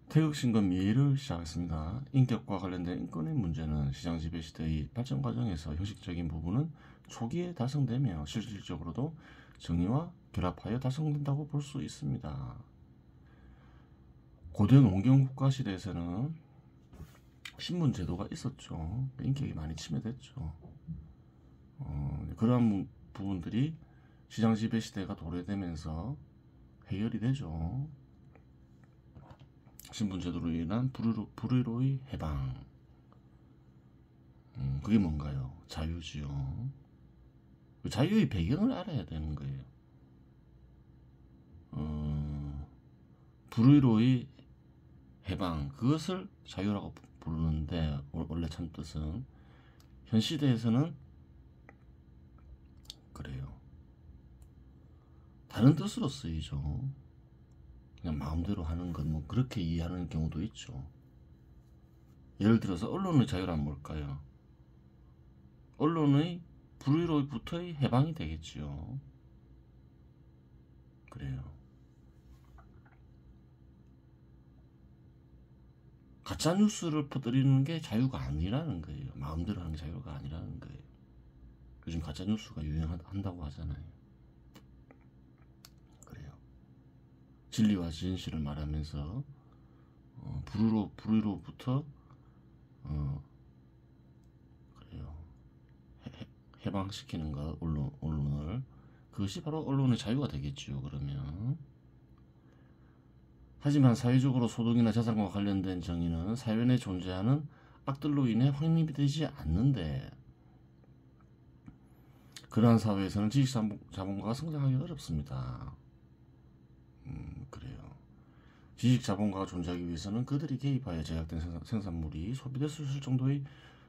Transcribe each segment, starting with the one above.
태극신건 미해를 시작했습니다. 인격과 관련된 인권의 문제는 시장 지배 시대의 발전 과정에서 형식적인 부분은 초기에 달성되며 실질적으로도 정의와 결합하여 달성된다고 볼 수 있습니다. 고대 농경 국가 시대에서는 신분 제도가 있었죠. 인격이 많이 침해됐죠. 그러한 부분들이 시장 지배 시대가 도래되면서 해결이 되죠. 신분 제도로 인한 불의로의 해방. 그게 뭔가요? 자유지요. 그 자유의 배경을 알아야 되는 거예요. 불의로의 해방, 그것을 자유라고 부르는데 원래 참 뜻은 현 시대에서는 그래요. 다른 뜻으로 쓰이죠. 그냥 마음대로 하는 건 뭐 그렇게 이해하는 경우도 있죠. 예를 들어서 언론의 자유란 뭘까요? 언론의 불의로부터의 해방이 되겠지요. 그래요. 가짜 뉴스를 퍼뜨리는 게 자유가 아니라는 거예요. 마음대로 하는 게 자유가 아니라는 거예요. 요즘 가짜 뉴스가 유행한다고 하잖아요. 그래요. 진리와 진실을 말하면서 불의로부터 그래요. 해방시키는 것, 언론을. 그것이 바로 언론의 자유가 되겠지요. 그러면 하지만 사회적으로 소득이나 자산과 관련된 정의는 사회 내에 존재하는 악들로 인해 확립이 되지 않는데, 그러한 사회에서는 지식자본가가 성장하기 어렵습니다. 그래요. 지식자본가가 존재하기 위해서는 그들이 개입하여 제작된 생산물이 소비될 수 있을 정도의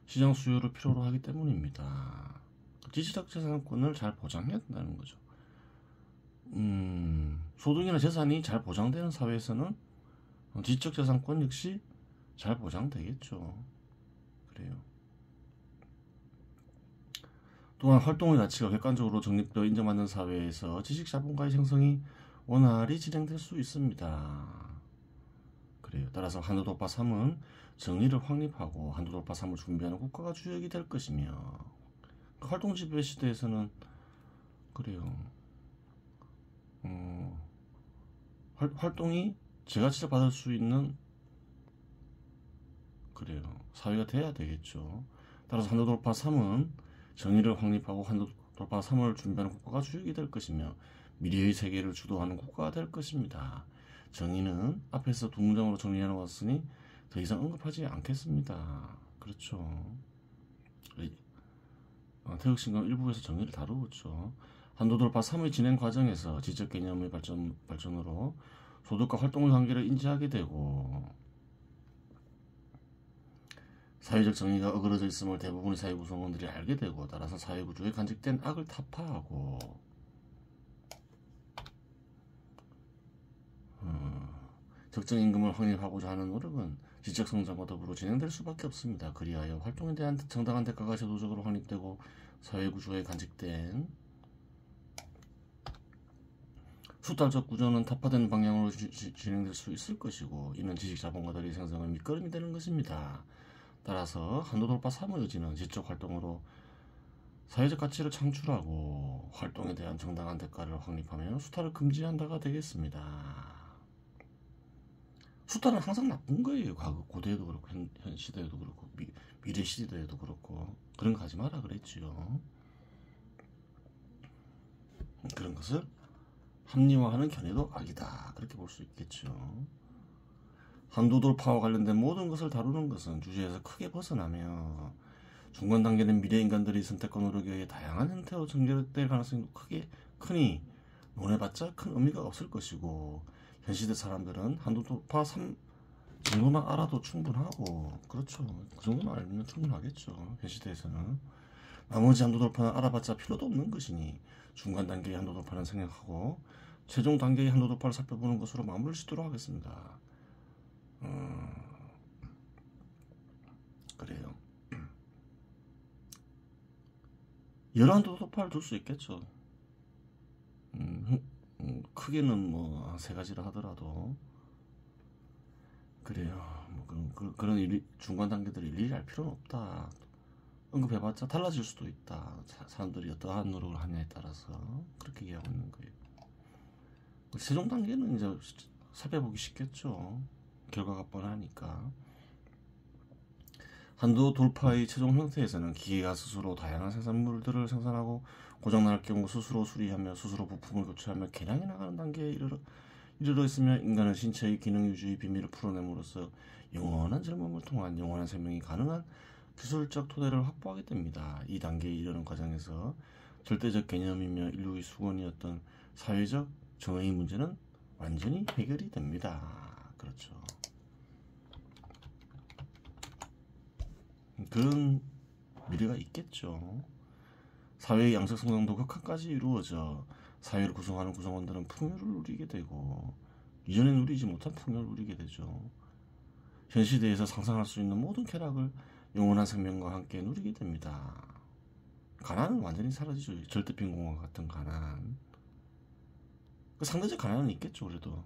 시장 수요를 필요로 하기 때문입니다. 지적 재산권을 잘 보장해야 된다는 거죠. 소득이나 재산이 잘 보장되는 사회에서는 지적 재산권 역시 잘 보장되겠죠. 그래요. 또한 활동의 가치가 객관적으로 정립되어 인정받는 사회에서 지식자본가의 생성이 원활히 진행될 수 있습니다. 그래요. 따라서 한도돌파 3은 정의를 확립하고 한도돌파 3을 준비하는 국가가 주역이 될 것이며, 활동 지배 시대에서는 그래요. 활동이 재가치를 받을 수 있는 그래요. 사회가 돼야 되겠죠. 따라서 한도돌파 3은 정의를 확립하고 한도돌파 3을 준비하는 국가가 주역이 될 것이며 미래의 세계를 주도하는 국가가 될 것입니다. 정의는 앞에서 두 문장으로 정리해 놓았으니 더 이상 언급하지 않겠습니다. 그렇죠. 태극신경 일부에서 정의를 다루었죠. 한도돌파 3의 진행 과정에서 지적 개념의 발전으로 소득과 활동의 관계를 인지하게 되고, 사회적 정의가 어그러져 있음을 대부분의 사회 구성원들이 알게 되고, 따라서 사회 구조에 간직된 악을 타파하고, 적정 임금을 확립하고자 하는 노력은 지적 성장과 더불어 진행될 수밖에 없습니다. 그리하여 활동에 대한 정당한 대가가 제도적으로 확립되고 사회 구조에 간직된 수탈적 구조는 타파된 방향으로 진행될 수 있을 것이고, 이는 지식자본가들의 생성을 밑거름이 되는 것입니다. 따라서 한도돌파 3의 의지는 지적 활동으로 사회적 가치를 창출하고 활동에 대한 정당한 대가를 확립하며 수탈을 금지한다가 되겠습니다. 수탈은 항상 나쁜 거예요. 과거 고대에도 그렇고 현 시대에도 그렇고 미래 시대에도 그렇고. 그런 거 하지 마라 그랬지요. 그런 것을 합리화하는 견해도 악이다, 그렇게 볼 수 있겠죠. 한도돌파와 관련된 모든 것을 다루는 것은 주제에서 크게 벗어나며 중간 단계는 미래 인간들의 선택과 노력에 의해 다양한 형태로 전개될 가능성이 크니 논해봤자 큰 의미가 없을 것이고, 현 시대 사람들은 한도돌파 3 정도만 알아도 충분하고, 그렇죠. 그 정도만 알면 충분하겠죠. 현 시대에서는 나머지 한도돌파는 알아봤자 필요도 없는 것이니 중간 단계의 한도돌파는 생략하고 최종 단계의 한도돌파를 살펴보는 것으로 마무리를 짓도록 하겠습니다. 그래요. 여러 한도돌파를 둘 수 있겠죠. 크게는 뭐 세 가지를 하더라도, 그래요. 뭐 그런 중간 단계들 일일이 알 필요는 없다. 언급해봤자 달라질 수도 있다. 사람들이 어떠한 노력을 하냐에 따라서 그렇게 얘기하고 있는 거예요. 최종 단계는 이제 살펴보기 쉽겠죠. 결과가 뻔하니까. 한도 돌파의 최종 형태에서는 기계가 스스로 다양한 생산물들을 생산하고 고장날 경우 스스로 수리하며 스스로 부품을 교체하며 개량해 나가는 단계에 이르러 있으며 인간은 신체의 기능 유지의 비밀을 풀어냄으로써 영원한 젊음을 통한 영원한 생명이 가능한 기술적 토대를 확보하게 됩니다. 이 단계에 이르는 과정에서 절대적 개념이며 인류의 수건이었던 사회적 정의의 문제는 완전히 해결이 됩니다. 그렇죠. 그런 미래가 있겠죠. 사회의 양적 성장도 극한까지 이루어져 사회를 구성하는 구성원들은 풍요를 누리게 되고 이전에 누리지 못한 풍요를 누리게 되죠. 현 시대에서 상상할 수 있는 모든 쾌락을 영원한 생명과 함께 누리게 됩니다. 가난은 완전히 사라지죠. 절대 빈곤과 같은 가난. 상대적 가난은 있겠죠. 그래도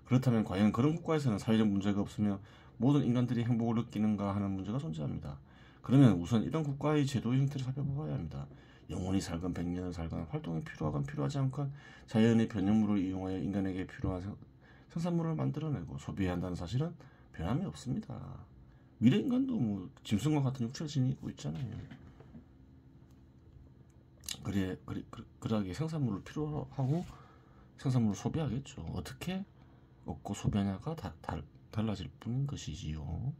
그렇다면 과연 그런 국가에서는 사회적 문제가 없으며 모든 인간들이 행복을 느끼는가 하는 문제가 존재합니다. 그러면 우선 이런 국가의 제도의 형태를 살펴봐야 합니다. 영원히 살건 100년을 살건 활동이 필요하건 필요하지 않건 자연의 변형물을 이용하여 인간에게 필요한 생산물을 만들어내고 소비해야 한다는 사실은 변함이 없습니다. 미래 인간도 뭐 짐승과 같은 육체를 지니고 있잖아요. 그러하게 생산물을 필요하고 생산물을 소비하겠죠. 어떻게 얻고 소비하냐가 달라질 뿐인 것이지요.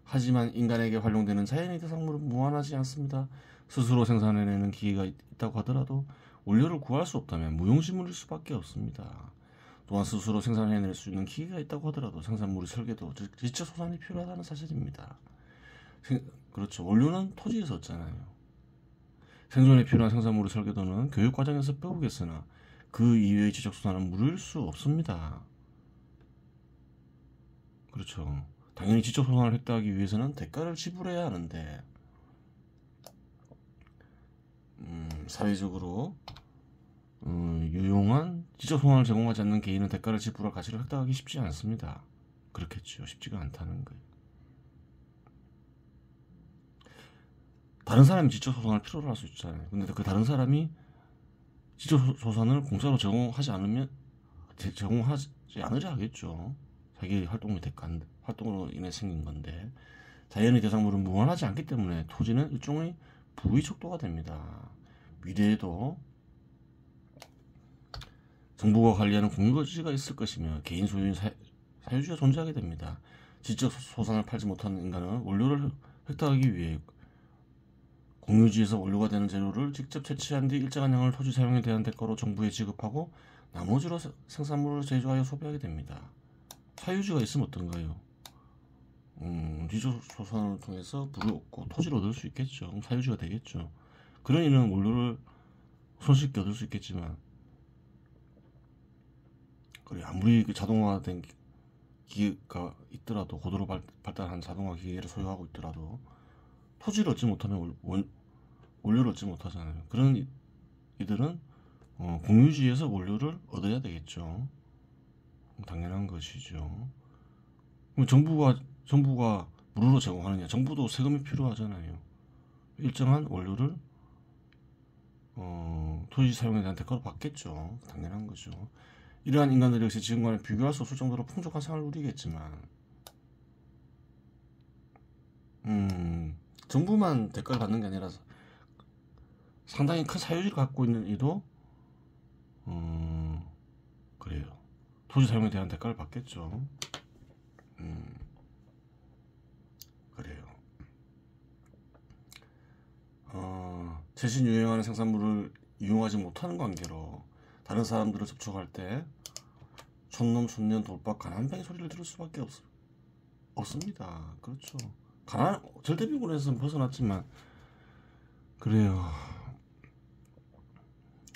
하지만 인간에게 활용되는 자연의 대상물은 무한하지 않습니다. 스스로 생산해내는 기계가 있다고 하더라도 원료를 구할 수 없다면 무용지물일 수밖에 없습니다. 또한 스스로 생산해낼 수 있는 기계가 있다고 하더라도 생산물의 설계도, 즉 지적 소산이 필요하다는 사실입니다. 그렇죠. 원료는 토지에서 얻잖아요. 생존에 필요한 생산물의 설계도는 교육 과정에서 배우겠으나 그 이외의 지적 소산은 무료일 수 없습니다. 그렇죠. 당연히 지적 소산을 획득하기 위해서는 대가를 지불해야 하는데 사회적으로 유용한 지적 소산을 제공하지 않는 개인은 대가를 지불할 가치를 획득하기 쉽지 않습니다. 그렇겠죠. 쉽지가 않다는 거예요. 다른 사람이 지적 소산을 필요로 할 수 있잖아요. 근데 그 다른 사람이 지적 소산을 공짜로 제공하지 않으려 하겠죠. 자기 활동으로 인해 생긴 건데 자연의 대상물은 무한하지 않기 때문에 토지는 일종의 부의 척도가 됩니다. 미래에도 정부가 관리하는 공유거지가 있을 것이며 개인 소유인 사유지가 존재하게 됩니다. 지적 소산을 팔지 못하는 인간은 원료를 획득하기 위해 공유지에서 원료가 되는 재료를 직접 채취한 뒤 일정한 양을 토지 사용에 대한 대가로 정부에 지급하고 나머지로 생산물을 제조하여 소비하게 됩니다. 사유지가 있으면 어떤가요? 지적 소산을 통해서 부를 얻고 토지를 얻을 수 있겠죠. 그럼 사유지가 되겠죠. 그런 이는 원료를 손쉽게 얻을 수 있겠지만 그래 아무리 자동화된 기계가 있더라도 고도로 발달한 자동화 기계를 소유하고 있더라도 토지를 얻지 못하면 원료를 얻지 못하잖아요. 그런 이들은 공유지에서 원료를 얻어야 되겠죠. 당연한 것이죠. 그럼 정부가 무료로 제공하느냐? 정부도 세금이 필요하잖아요. 일정한 원료를 토지 사용에 대한 대가로 받겠죠. 당연한 거죠. 이러한 인간들이 역시 지금과는 비교할 수 없을 정도로 풍족한 생활을 누리겠지만 정부만 대가를 받는 게 아니라 상당히 큰 사유지를 갖고 있는 이도 그래요. 토지 사용에 대한 대가를 받겠죠. 그래요. 최신 유행하는 생산물을 이용하지 못하는 관계로 다른 사람들을 접촉할 때 촌놈 촌년 돌박 가난뱅이 소리를 들을 수밖에 없습니다. 그렇죠. 절대 빈곤에서는 벗어났지만 그래요.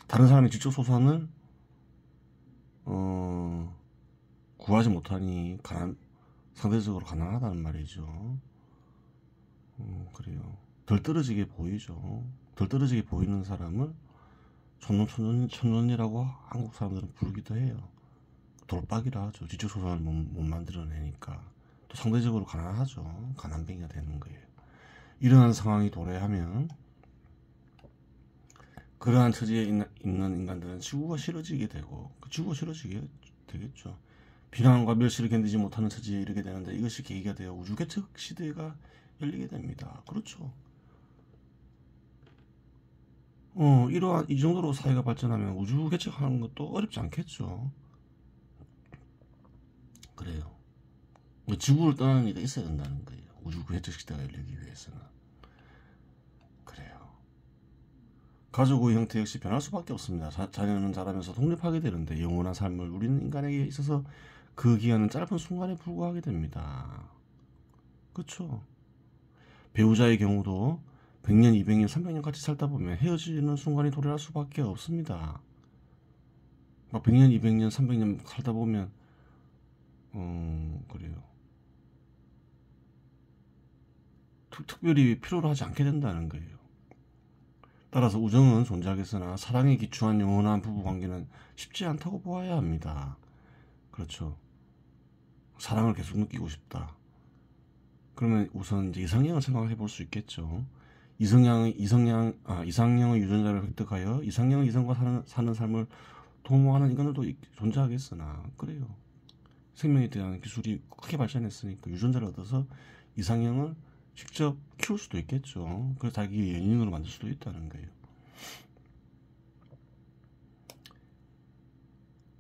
다른 사람의 지적 소산을 구하지 못하니 상대적으로 가난하다는 말이죠. 그래요. 덜 떨어지게 보이죠. 덜 떨어지게 보이는 사람을 촌놈 촌년이라고 한국 사람들은 부르기도 해요. 돌박이라 하죠. 지적 소산을 못 만들어내니까 또 상대적으로 가난하죠. 가난뱅이가 되는 거예요. 이러한 상황이 도래하면 그러한 처지에 있는 인간들은 지구가 싫어지게 되고 지구가 싫어지게 되겠죠. 비난과 멸시를 견디지 못하는 처지에 이르게 되는데 이것이 계기가 되어 우주개척 시대가 열리게 됩니다. 그렇죠. 이러한 이 정도로 사회가 발전하면 우주개척하는 것도 어렵지 않겠죠. 그래요. 지구를 떠나는 이가 있어야 된다는 거예요. 우주개척 시대가 열리기 위해서는. 그래요. 가족의 형태 역시 변할 수밖에 없습니다. 자녀는 자라면서 독립하게 되는데 영원한 삶을 누리는 인간에게 있어서 그 기간은 짧은 순간에 불과하게 됩니다. 그렇죠. 배우자의 경우도 100년, 200년, 300년 같이 살다 보면 헤어지는 순간이 도래할 수밖에 없습니다. 막 100년, 200년, 300년 살다 보면 그래요. 특별히 필요로 하지 않게 된다는 거예요. 따라서 우정은 존재하겠으나 사랑에 기초한 영원한 부부관계는 쉽지 않다고 보아야 합니다. 그렇죠. 사랑을 계속 느끼고 싶다. 그러면 우선 이제 이상형을 생각해 볼 수 있겠죠. 이상형의 유전자를 획득하여 이상형의 이성과 사는 삶을 도모하는 인간들도 존재하겠으나 그래요. 생명에 대한 기술이 크게 발전했으니까 유전자를 얻어서 이상형을 직접 키울 수도 있겠죠. 그래서 자기 연인으로 만들 수도 있다는 거예요.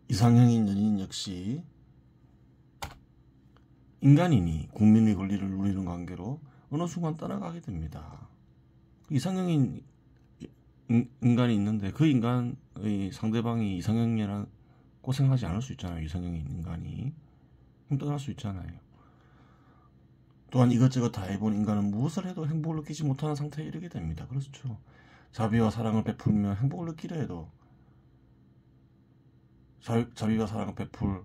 이상형인 연인 역시 인간이니 국민의 권리를 누리는 관계로 어느 순간 떠나가게 됩니다. 이상형인 인간이 있는데 그 인간의 상대방이 이상형이란 고생하지 않을 수 있잖아요. 이상형인 인간이. 그럼 떠날 수 있잖아요. 또한 이것저것 다 해본 인간은 무엇을 해도 행복을 느끼지 못하는 상태에 이르게 됩니다. 그렇죠. 자비와 사랑을 베풀며 행복을 느끼려 해도 자비와 사랑을 베풀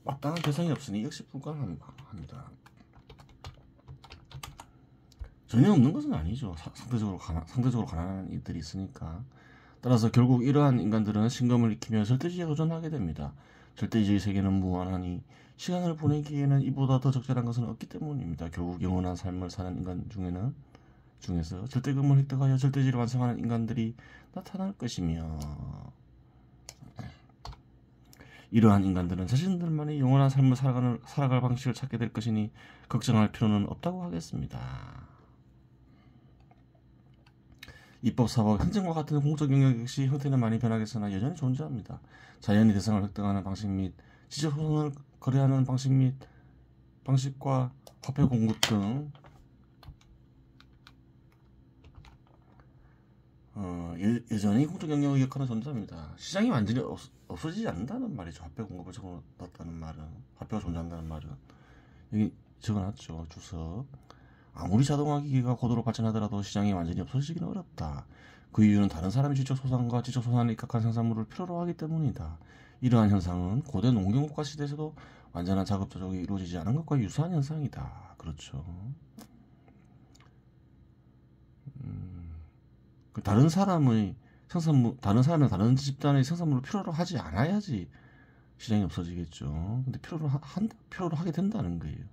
마땅한 대상이 없으니 역시 불가능합니다. 전혀 없는 것은 아니죠. 상대적으로 가난한 이들이 있으니까. 따라서 결국 이러한 인간들은 신금을 익히며 절대주의에 도전하게 됩니다. 절대주의 세계는 무한하니 시간을 보내기에는 이보다 더 적절한 것은 없기 때문입니다. 결국 영원한 삶을 사는 인간 중에서 절대금을 획득하여 절대주의를 완성하는 인간들이 나타날 것이며 이러한 인간들은 자신들만의 영원한 삶을 살아갈 방식을 찾게 될 것이니 걱정할 필요는 없다고 하겠습니다. 입법, 사법, 행정과 같은 공적 영역 역시 형태는 많이 변하겠으나 여전히 존재합니다. 자연의 대상을 획득하는 방식 및 지적소송을 거래하는 방식과 화폐 공급 등 여전히 공적 영역의 역할은 존재합니다. 시장이 완전히 없어지지 않는다는 말이죠. 화폐 공급을 적어놨다는 말은, 화폐가 존재한다는 말은 여기 적어놨죠. 주석. 아무리 자동화 기기가 고도로 발전하더라도 시장이 완전히 없어지기는 어렵다. 그 이유는 다른 사람의 지적소산과 지적소산에 입각한 생산물을 필요로 하기 때문이다. 이러한 현상은 고대 농경국가 시대에서도 완전한 자급 조작이 이루어지지 않은 것과 유사한 현상이다. 그렇죠. 다른 사람의 다른 집단의 생산물을 필요로 하지 않아야지 시장이 없어지겠죠. 근데 필요로 하게 된다는 거예요.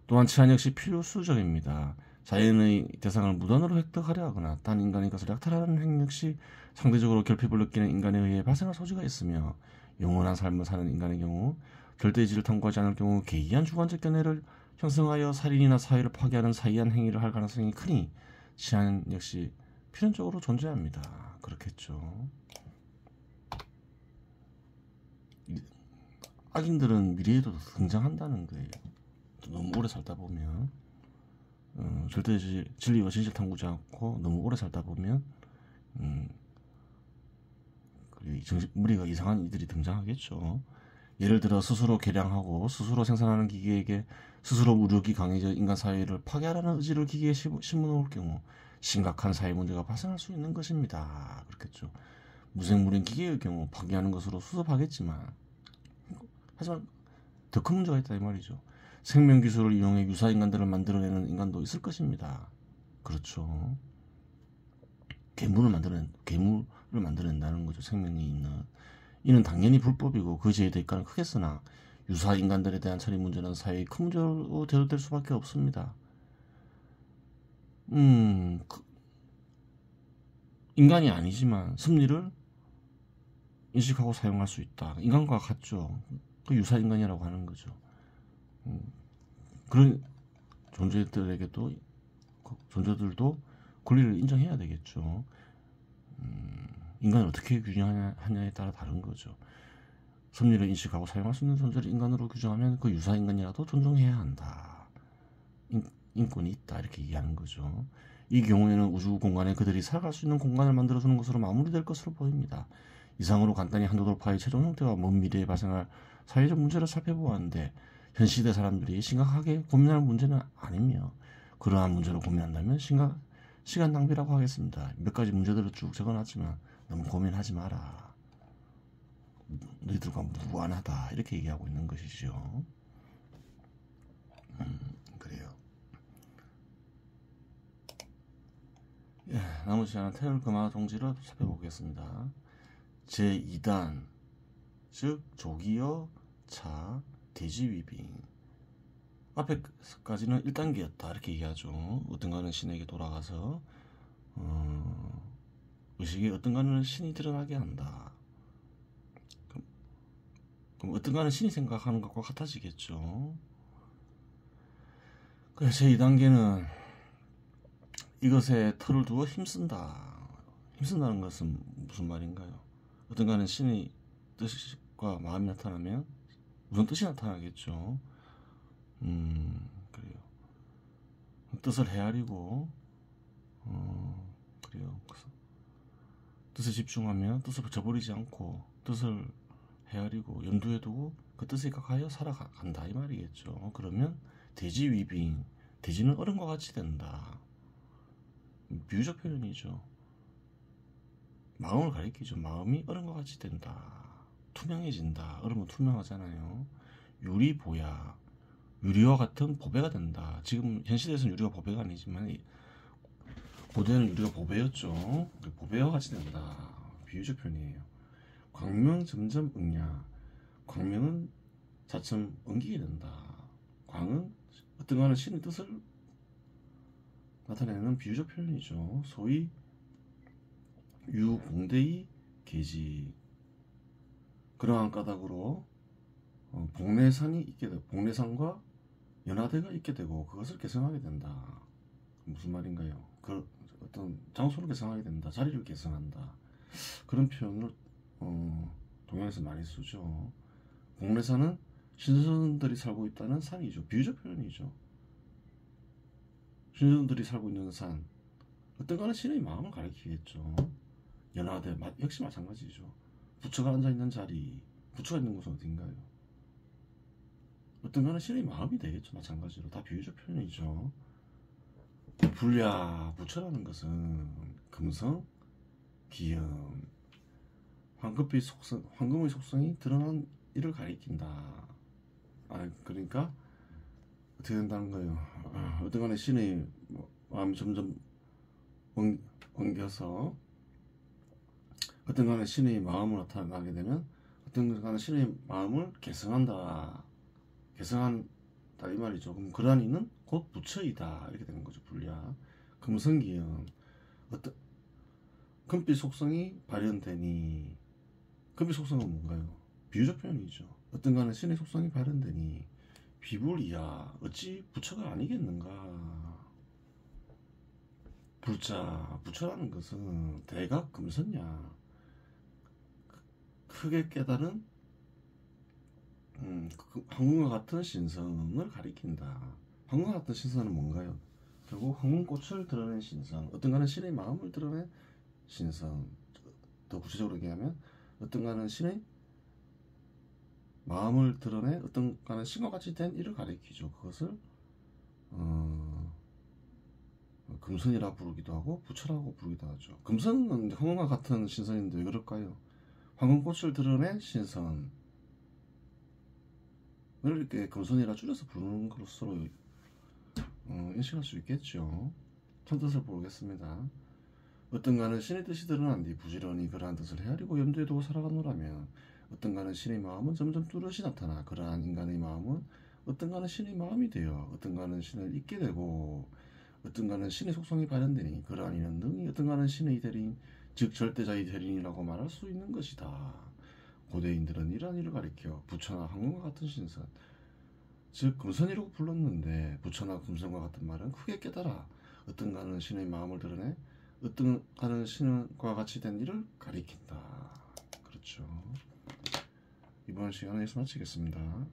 또한 치안 역시 필수적입니다. 자연의 대상을 무단으로 획득하려 하거나 딴 인간의 것을 약탈하는 행위 역시 상대적으로 결핍을 느끼는 인간에 의해 발생할 소지가 있으며 영원한 삶을 사는 인간의 경우 절대의지를 탐구하지 않을 경우 개이한 주관적 견해를 형성하여 살인이나 사회를 파괴하는 사이한 행위를 할 가능성이 크니 치안 역시 필연적으로 존재합니다. 그렇겠죠. 악인들은 미래에도 등장한다는 거예요. 너무 오래 살다 보면 절대 진리와 진실 탐구지 않고 너무 오래 살다 보면 무리가 이상한 이들이 등장하겠죠. 예를 들어 스스로 개량하고 스스로 생산하는 기계에게 스스로 무력이 강해져 인간 사회를 파괴하라는 의지를 기계에 심어놓을 경우 심각한 사회 문제가 발생할 수 있는 것입니다. 그렇겠죠. 무생물인 기계의 경우 파괴하는 것으로 수습하겠지만 하지만 더 큰 문제가 있다 이 말이죠. 생명기술을 이용해 유사인간들을 만들어내는 인간도 있을 것입니다. 그렇죠. 괴물을 만들어낸다는 거죠. 생명이 있는. 이는 당연히 불법이고 그 죄의 대가는 크겠으나 유사 인간들에 대한 처리 문제는 사회의 큰 문제로 대두될 수밖에 없습니다. 인간이 아니지만 섭리를 인식하고 사용할 수 있다. 인간과 같죠. 그 유사 인간이라고 하는 거죠. 그런 존재들에게도 존재들도 권리를 인정해야 되겠죠. 인간을 어떻게 규정하냐에 따라 다른 거죠. 섭리를 인식하고 사용할 수 있는 존재를 인간으로 규정하면 그 유사 인간이라도 존중해야 한다. 인권이 있다 이렇게 얘기하는 거죠. 이 경우에는 우주 공간에 그들이 살아갈 수 있는 공간을 만들어주는 것으로 마무리될 것으로 보입니다. 이상으로 간단히 한도 돌파의 최종 형태와 먼 미래에 발생할 사회적 문제를 살펴보았는데 현 시대 사람들이 심각하게 고민할 문제는 아니며 그러한 문제로 고민한다면 시간 낭비라고 하겠습니다. 몇 가지 문제들을 쭉 적어놨지만 너무 고민하지 마라. 너희들과 무관하다 이렇게 얘기하고 있는 것이죠. 그래요. 예, 남은 시간은 태울 금화 동지를 살펴보겠습니다. 제2단 즉 조기어 차 대지위빙 앞에까지는 1단계였다 이렇게 얘기하죠. 어떤가는 신에게 돌아가서 의식에 어떤가는 신이 드러나게 한다. 그럼 어떤가는 신이 생각하는 것과 같아지겠죠. 그래서 제2단계는 이것에 털을 두어 힘쓴다. 힘쓴다는 것은 무슨 말인가요? 어떤가는 신의 뜻과 마음이 나타나면 무슨 뜻이 나타나겠죠. 그래요. 뜻을 헤아리고 그래요. 뜻에 집중하면 뜻을 저버리지 않고 뜻을 헤아리고 염두에 두고 그 뜻에 각하여 살아간다 이 말이겠죠. 그러면 대지위빙, 대지는 얼음과 같이 된다. 비유적 표현이죠. 마음을 가리키죠. 마음이 얼음과 같이 된다. 투명해진다. 얼음은 투명하잖아요. 유리보야. 유리와 같은 보배가 된다. 지금 현 시대에서는 유리가 보배가 아니지만 고대는 유리가 보배였죠. 보배와 같이 된다. 비유적 표현이에요. 광명 점점 응야. 광명은 차츰 엉기게 된다. 광은 어떤 가는 신의 뜻을 나타내는 비유적 표현이죠. 소위 유공대의 계지. 그러한 까닭으로 복례산이 있게 되고 복례산과 연화대가 있게 되고 그것을 개성하게 된다. 무슨 말인가요? 그 어떤 장소를 개성하게 된다. 자리를 개성한다. 그런 표현을 동양에서 많이 쓰죠. 복례산은 신선들이 살고 있다는 산이죠. 비유적 표현이죠. 신선들이 살고 있는 산. 어떤가는 신의 마음을 가리키겠죠. 연화대 역시 마찬가지죠. 부처가 앉아있는 자리, 부처가 있는 곳은 어딘가요? 어떤가는 신의 마음이 되겠죠. 마찬가지로 다 비유적 표현이죠. 불야, 부처라는 것은 금성, 기음, 황금의 속성이 드러난 이를 가리킨다. 그러니까 어떻게 된다는 거예요? 어떤가는 신의 마음이 점점 엉겨서 어떤가는 신의 마음으로 나타나게 되면 어떤가는 신의 마음을 개성한다. 개성한다 이 말이죠. 그럼 그러한 이는 곧 부처이다 이렇게 되는 거죠. 불야 금성기음 어떤 금빛 속성이 발현되니 금빛 속성은 뭔가요? 비유적 표현이죠. 어떤가는 신의 속성이 발현되니 비불이야 어찌 부처가 아니겠는가. 부처라는 것은 대각 금선야 크게 깨달은 황금과 같은 신성을 가리킨다. 황금과 같은 신성은 뭔가요? 결국 황금꽃을 드러낸 신성, 어떤가는 신의 마음을 드러낸 신성. 더 구체적으로 얘기하면 어떤가는 신의 마음을 드러내 어떤가는 신과 같이 된 이를 가리키죠. 그것을 금선이라 부르기도 하고 부처라고 부르기도 하죠. 금선은 황금과 같은 신선인데 왜 그럴까요? 황금꽃을 드러낸 신선을 이렇게 금선이라 줄여서 부르는 것으로 인식할 수 있겠죠. 전 뜻을 보겠습니다. 어떤가는 신의 뜻이 드러난뒤 부지런히 그러한 뜻을 헤아리고 염두에 두고 살아가노라면 어떤가는 신의 마음은 점점 뚜렷이 나타나 그러한 인간의 마음은 어떤가는 신의 마음이 되어 어떤가는 신을 잊게 되고 어떤가는 신의 속성이 발현되니 그러한 이는 능히 어떤가는 신의 대리인 즉 절대자의 대리인이라고 말할 수 있는 것이다. 고대인들은 이러한 일을 가리켜 부처나 황금과 같은 신선 즉 금선이라고 불렀는데 부처나 금선과 같은 말은 크게 깨달아 어떤가는 신의 마음을 드러내 어떤가는 신과 같이 된 일을 가리킨다. 그렇죠. 이번 시간에 여기서 마치겠습니다.